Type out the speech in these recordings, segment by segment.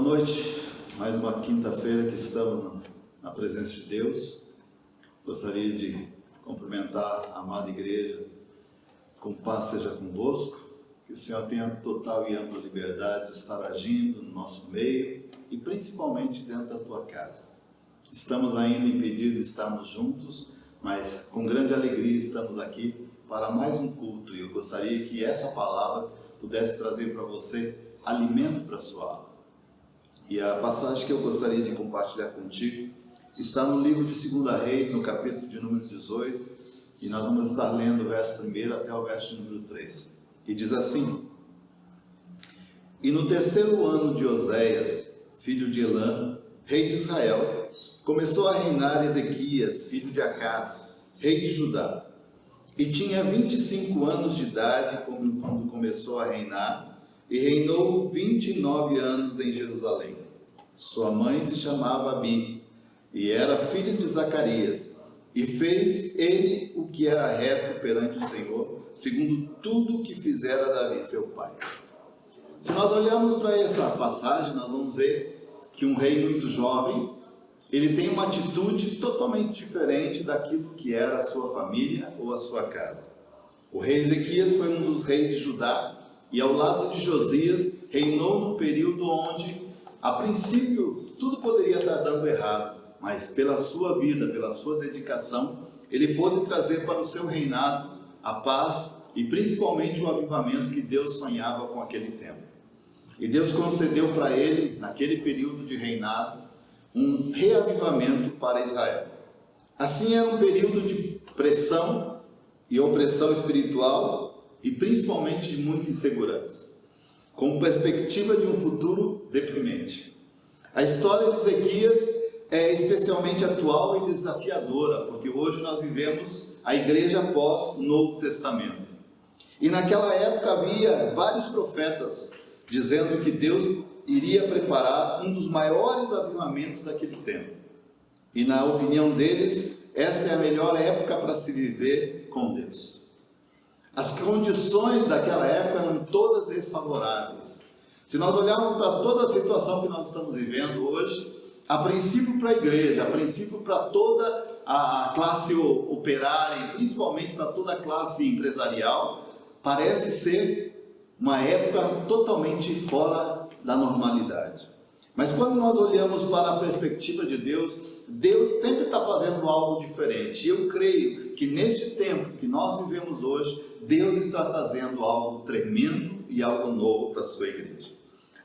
noite, mais uma quinta-feira que estamos na presença de Deus. Gostaria de cumprimentar a amada igreja, com paz seja convosco, que o Senhor tenha total e ampla liberdade de estar agindo no nosso meio e principalmente dentro da tua casa. Estamos ainda impedidos de estarmos juntos, mas com grande alegria estamos aqui para mais um culto e eu gostaria que essa palavra pudesse trazer para você alimento para a sua alma. E a passagem que eu gostaria de compartilhar contigo está no livro de 2 Reis, no capítulo de número 18, e nós vamos estar lendo o verso 1 até o verso número 3. E diz assim: E no terceiro ano de Oséias, filho de Elã, rei de Israel, começou a reinar Ezequias, filho de Acás, rei de Judá. E tinha 25 anos de idade quando começou a reinar, e reinou 29 anos em Jerusalém. Sua mãe se chamava Abi, e era filha de Zacarias, e fez ele o que era reto perante o Senhor, segundo tudo o que fizera Davi, seu pai. Se nós olharmos para essa passagem, nós vamos ver que um rei muito jovem, ele tem uma atitude totalmente diferente daquilo que era a sua família ou a sua casa. O rei Ezequias foi um dos reis de Judá, e ao lado de Josias, reinou num período onde, a princípio, tudo poderia estar dando errado, mas pela sua vida, pela sua dedicação, ele pôde trazer para o seu reinado a paz e principalmente o avivamento que Deus sonhava com aquele tempo. E Deus concedeu para ele, naquele período de reinado, um reavivamento para Israel. Assim era um período de pressão e opressão espiritual, e principalmente de muita insegurança, com perspectiva de um futuro deprimente. A história de Ezequias é especialmente atual e desafiadora, porque hoje nós vivemos a igreja após o Novo Testamento. E naquela época havia vários profetas dizendo que Deus iria preparar um dos maiores avivamentos daquele tempo. E na opinião deles, esta é a melhor época para se viver com Deus. As condições daquela época eram todas desfavoráveis. Se nós olharmos para toda a situação que nós estamos vivendo hoje, a princípio para a igreja, a princípio para toda a classe operária, e principalmente para toda a classe empresarial, parece ser uma época totalmente fora da normalidade. Mas quando nós olhamos para a perspectiva de Deus, Deus sempre está fazendo algo diferente. E eu creio que nesse tempo que nós vivemos hoje, Deus está trazendo algo tremendo e algo novo para a sua igreja.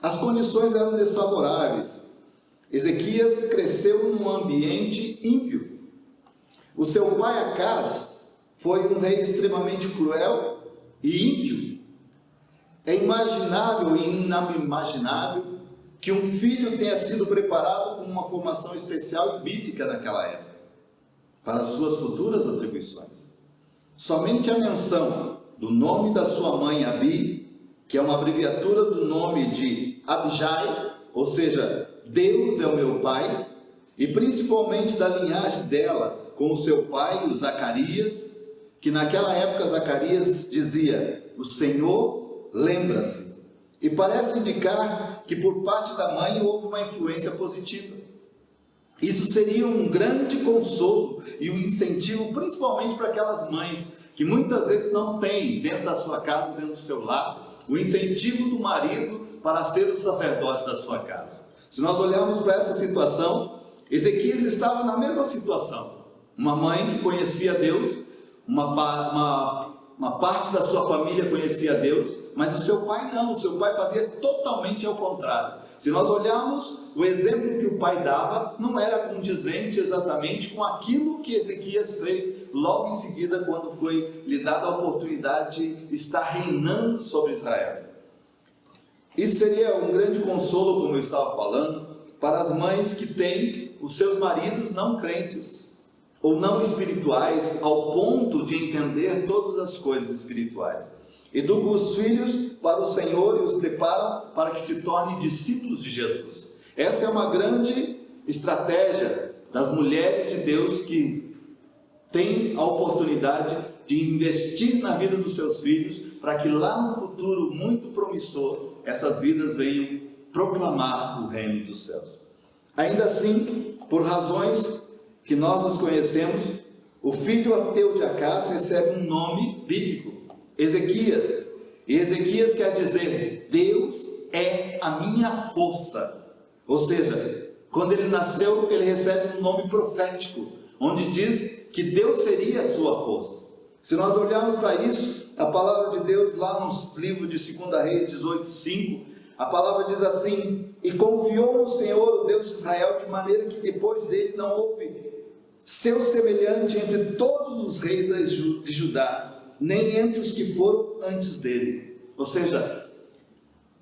As condições eram desfavoráveis. Ezequias cresceu num ambiente ímpio. O seu pai Acás foi um rei extremamente cruel e ímpio. É imaginável e inimaginável que um filho tenha sido preparado com uma formação especial e bíblica naquela época, para suas futuras atribuições. Somente a menção do nome da sua mãe Abi, que é uma abreviatura do nome de Abijai, ou seja, Deus é o meu pai, e principalmente da linhagem dela com o seu pai, o Zacarias, que naquela época Zacarias dizia: o Senhor lembra-se. E parece indicar que por parte da mãe houve uma influência positiva. Isso seria um grande consolo e um incentivo, principalmente para aquelas mães que muitas vezes não têm dentro da sua casa, dentro do seu lar, o incentivo do marido para ser o sacerdote da sua casa. Se nós olharmos para essa situação, Ezequias estava na mesma situação. Uma mãe que conhecia Deus, uma parte da sua família conhecia Deus, mas o seu pai não, o seu pai fazia totalmente ao contrário. Se nós olharmos, o exemplo que o pai dava não era condizente exatamente com aquilo que Ezequias fez logo em seguida, quando foi lhe dada a oportunidade de estar reinando sobre Israel. Isso seria um grande consolo, como eu estava falando, para as mães que têm os seus maridos não crentes ou não espirituais, ao ponto de entender todas as coisas espirituais. Educam os filhos para o Senhor e os preparam para que se tornem discípulos de Jesus. Essa é uma grande estratégia das mulheres de Deus que têm a oportunidade de investir na vida dos seus filhos, para que lá no futuro muito promissor, essas vidas venham proclamar o reino dos céus. Ainda assim, por razões que nós desconhecemos, o filho ateu de Acás recebe um nome bíblico, Ezequias. E Ezequias quer dizer: Deus é a minha força. Ou seja, quando ele nasceu, ele recebe um nome profético, onde diz que Deus seria a sua força. Se nós olharmos para isso, a palavra de Deus lá no livro de 2 Reis 18:5, a palavra diz assim: e confiou no Senhor, o Deus de Israel, de maneira que depois dele não houve seu semelhante entre todos os reis de Judá, nem entre os que foram antes dele. Ou seja,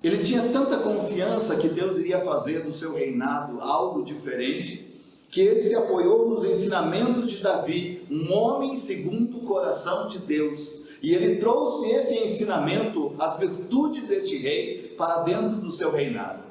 ele tinha tanta confiança que Deus iria fazer do seu reinado algo diferente, que ele se apoiou nos ensinamentos de Davi, um homem segundo o coração de Deus, e ele trouxe esse ensinamento, as virtudes deste rei, para dentro do seu reinado.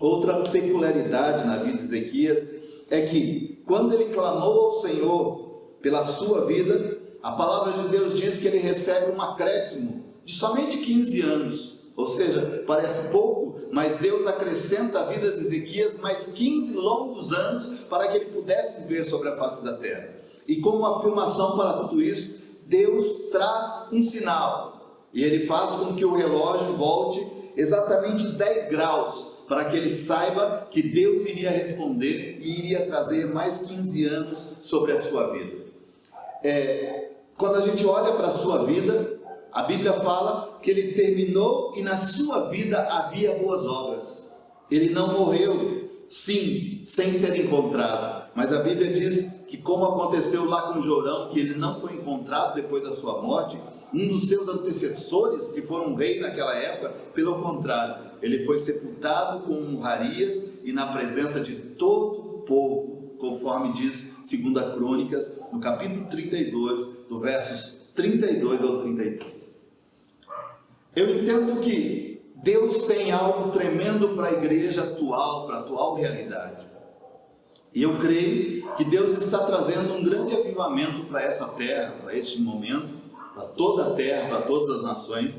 Outra peculiaridade na vida de Ezequias é que, quando ele clamou ao Senhor pela sua vida, a palavra de Deus diz que ele recebe um acréscimo de somente 15 anos, ou seja, parece pouco, mas Deus acrescenta a vida de Ezequias mais 15 longos anos para que ele pudesse viver sobre a face da terra. E como afirmação para tudo isso, Deus traz um sinal, e ele faz com que o relógio volte exatamente 10 graus, para que ele saiba que Deus iria responder e iria trazer mais 15 anos sobre a sua vida. Quando a gente olha para a sua vida, a Bíblia fala que ele terminou e na sua vida havia boas obras. Ele não morreu, sim, sem ser encontrado, mas a Bíblia diz que, como aconteceu lá com Jorão, que ele não foi encontrado depois da sua morte, um dos seus antecessores, que foram um rei naquela época, pelo contrário, ele foi sepultado com honrarias e na presença de todo o povo, conforme diz 2 Crônicas, no capítulo 32, do versos 32 ao 33. Eu entendo que Deus tem algo tremendo para a igreja atual, para a atual realidade. E eu creio que Deus está trazendo um grande avivamento para essa terra, para este momento, para toda a terra, para todas as nações.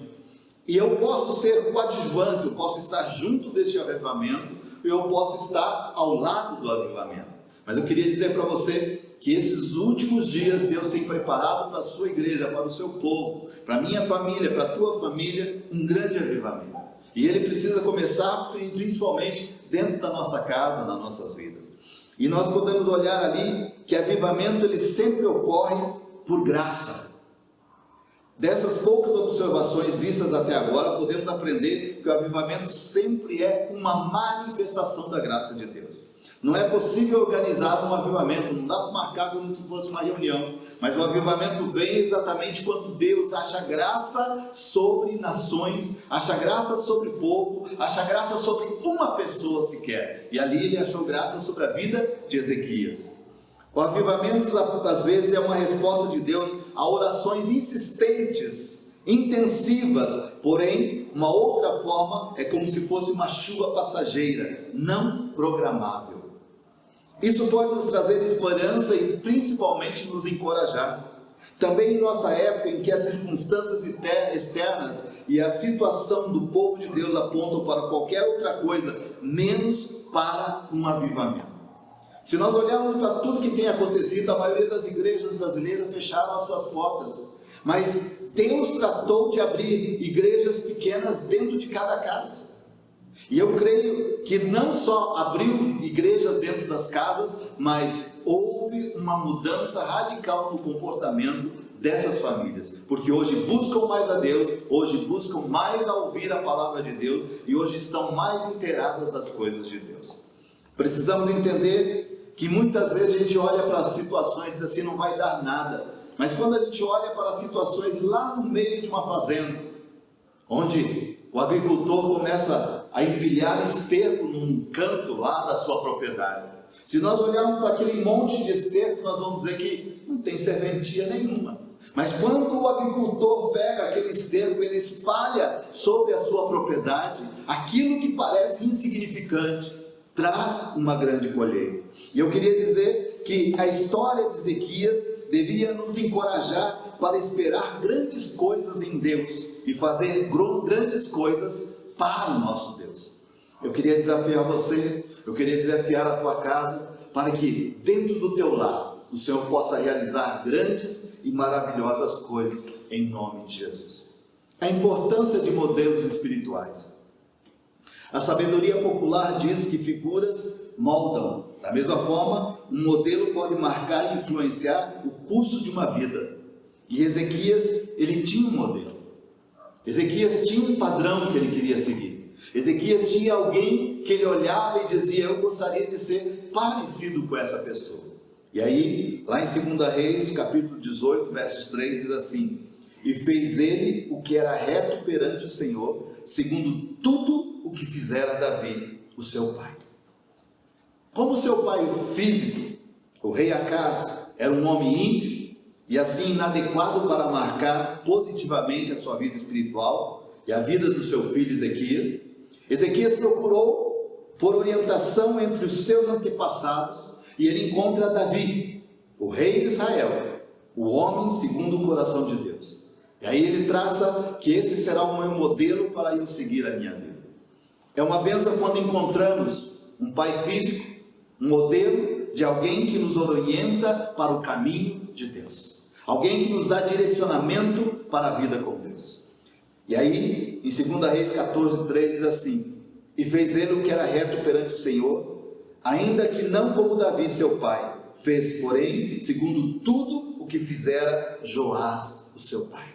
E eu posso ser coadjuvante, eu posso estar junto deste avivamento, eu posso estar ao lado do avivamento. Mas eu queria dizer para você que esses últimos dias Deus tem preparado para a sua igreja, para o seu povo, para a minha família, para a tua família, um grande avivamento. E ele precisa começar principalmente dentro da nossa casa, nas nossas vidas. E nós podemos olhar ali que avivamento ele sempre ocorre por graça. Dessas poucas observações vistas até agora, podemos aprender que o avivamento sempre é uma manifestação da graça de Deus. Não é possível organizar um avivamento, não dá para marcar como se fosse uma reunião, mas o avivamento vem exatamente quando Deus acha graça sobre nações, acha graça sobre o povo, acha graça sobre uma pessoa sequer. E ali ele achou graça sobre a vida de Ezequias. O avivamento às vezes é uma resposta de Deus a orações insistentes, intensivas, porém uma outra forma é como se fosse uma chuva passageira, não programável. Isso pode nos trazer esperança e principalmente nos encorajar. Também em nossa época em que as circunstâncias externas e a situação do povo de Deus apontam para qualquer outra coisa, menos para um avivamento. Se nós olharmos para tudo que tem acontecido, a maioria das igrejas brasileiras fecharam as suas portas, mas Deus tratou de abrir igrejas pequenas dentro de cada casa. E eu creio que não só abriu igrejas dentro das casas, mas houve uma mudança radical no comportamento dessas famílias, porque hoje buscam mais a Deus, hoje buscam mais a ouvir a palavra de Deus e hoje estão mais inteiradas das coisas de Deus. Precisamos entender que muitas vezes a gente olha para as situações e diz assim, não vai dar nada, mas quando a gente olha para as situações lá no meio de uma fazenda, onde o agricultor começa a empilhar esterco num canto lá da sua propriedade, se nós olharmos para aquele monte de esterco, nós vamos ver que não tem serventia nenhuma. Mas quando o agricultor pega aquele esterco, ele espalha sobre a sua propriedade, aquilo que parece insignificante traz uma grande colheita. E eu queria dizer que a história de Ezequias deveria nos encorajar para esperar grandes coisas em Deus e fazer grandes coisas para o nosso Deus. Eu queria desafiar você, eu queria desafiar a tua casa, para que dentro do teu lar, o Senhor possa realizar grandes e maravilhosas coisas em nome de Jesus. A importância de modelos espirituais. A sabedoria popular diz que figuras moldam. Da mesma forma, um modelo pode marcar e influenciar o curso de uma vida. E Ezequias, ele tinha um modelo. Ezequias tinha um padrão que ele queria seguir. Ezequias tinha alguém que ele olhava e dizia: eu gostaria de ser parecido com essa pessoa. E aí, lá em 2 Reis, capítulo 18, versos 3, diz assim: e fez ele o que era reto perante o Senhor, segundo tudo o que fizera Davi, o seu pai. Como seu pai físico, o rei Acaz, era um homem ímpio e assim inadequado para marcar positivamente a sua vida espiritual e a vida do seu filho Ezequias, Ezequias procurou por orientação entre os seus antepassados e ele encontra Davi, o rei de Israel, o homem segundo o coração de Deus. E aí ele traça que esse será o meu modelo para eu seguir a minha vida. É uma bênção quando encontramos um pai físico, um modelo de alguém que nos orienta para o caminho de Deus. Alguém que nos dá direcionamento para a vida com Deus. E aí, em 2 Reis 14, 3 diz assim: e fez ele o que era reto perante o Senhor, ainda que não como Davi seu pai, fez, porém, segundo tudo o que fizera Joás, o seu pai.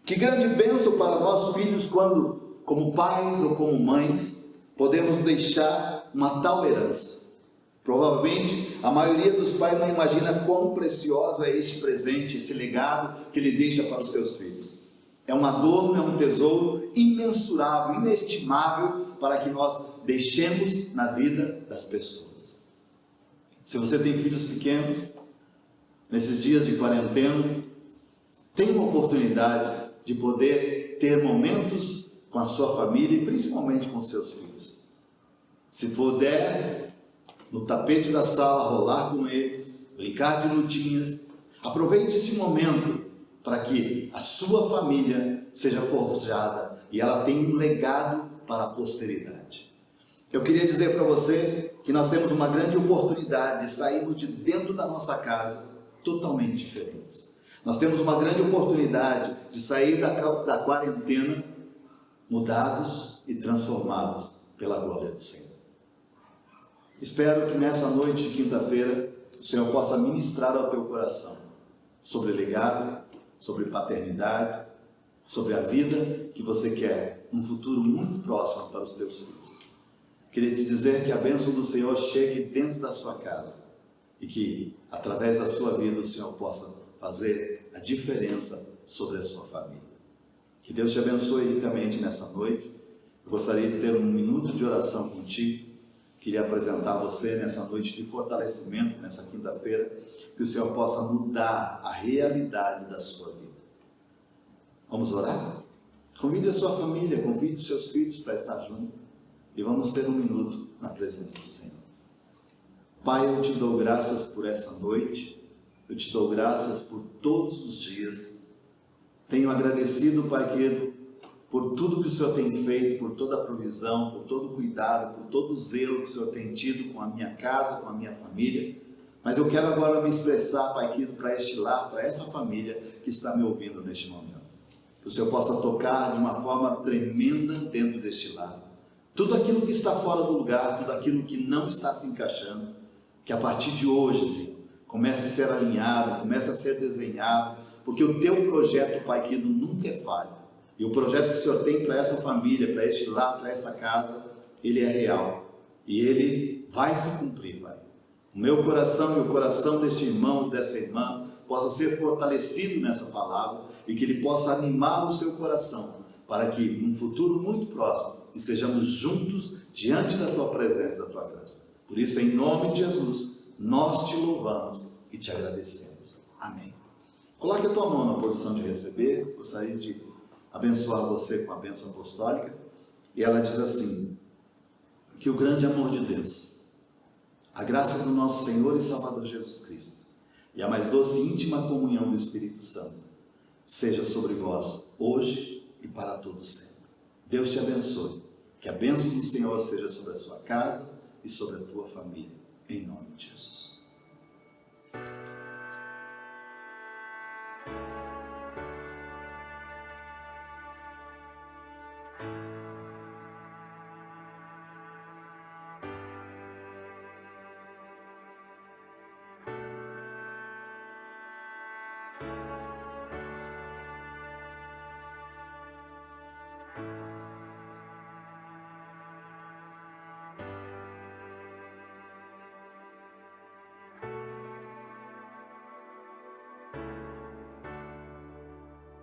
Que grande bênção para nós filhos quando, como pais ou como mães, podemos deixar uma tal herança. Provavelmente a maioria dos pais não imagina quão precioso é este presente, esse legado que ele deixa para os seus filhos. É uma adorno, é um tesouro imensurável, inestimável para que nós deixemos na vida das pessoas. Se você tem filhos pequenos, nesses dias de quarentena, tem uma oportunidade de poder ter momentos com a sua família e principalmente com os seus filhos. Se puder, no tapete da sala, rolar com eles, brincar de lutinhas, aproveite esse momento para que a sua família seja forjada e ela tenha um legado para a posteridade. Eu queria dizer para você que nós temos uma grande oportunidade de sairmos de dentro da nossa casa totalmente diferentes. Nós temos uma grande oportunidade de sair da quarentena mudados e transformados pela glória do Senhor. Espero que nessa noite de quinta-feira o Senhor possa ministrar ao teu coração sobre legado, sobre paternidade, sobre a vida que você quer, um futuro muito próximo para os teus filhos. Queria te dizer que a bênção do Senhor chegue dentro da sua casa e que através da sua vida o Senhor possa fazer a diferença sobre a sua família. Que Deus te abençoe ricamente nessa noite. Eu gostaria de ter um minuto de oração contigo. Queria apresentar você nessa noite de fortalecimento, nessa quinta-feira, que o Senhor possa mudar a realidade da sua vida. Vamos orar? Convide a sua família, convide os seus filhos para estar junto e vamos ter um minuto na presença do Senhor. Pai, eu te dou graças por essa noite, eu te dou graças por todos os dias. Tenho agradecido, Pai querido, por tudo que o Senhor tem feito, por toda a provisão, por todo o cuidado, por todo o zelo que o Senhor tem tido com a minha casa, com a minha família. Mas eu quero agora me expressar, Pai querido, para este lar, para essa família que está me ouvindo neste momento. Que o Senhor possa tocar de uma forma tremenda dentro deste lar. Tudo aquilo que está fora do lugar, tudo aquilo que não está se encaixando, que a partir de hoje, Senhor, comece a ser alinhado, comece a ser desenhado, porque o teu projeto, Pai querido, nunca é falho. E o projeto que o Senhor tem para essa família, para este lar, para essa casa, ele é real. E ele vai se cumprir, Pai. O meu coração e o coração deste irmão, dessa irmã, possa ser fortalecido nessa palavra e que ele possa animar o seu coração para que, num futuro muito próximo, estejamos juntos diante da Tua presença, da Tua graça. Por isso, em nome de Jesus, nós te louvamos e te agradecemos. Amém. Coloque a tua mão na posição de receber. Gostaria de abençoar você com a bênção apostólica, e ela diz assim: que o grande amor de Deus, a graça do nosso Senhor e Salvador Jesus Cristo e a mais doce e íntima comunhão do Espírito Santo seja sobre vós hoje e para todos sempre. Deus te abençoe Que a bênção do Senhor seja sobre a sua casa e sobre a tua família, em nome de Jesus.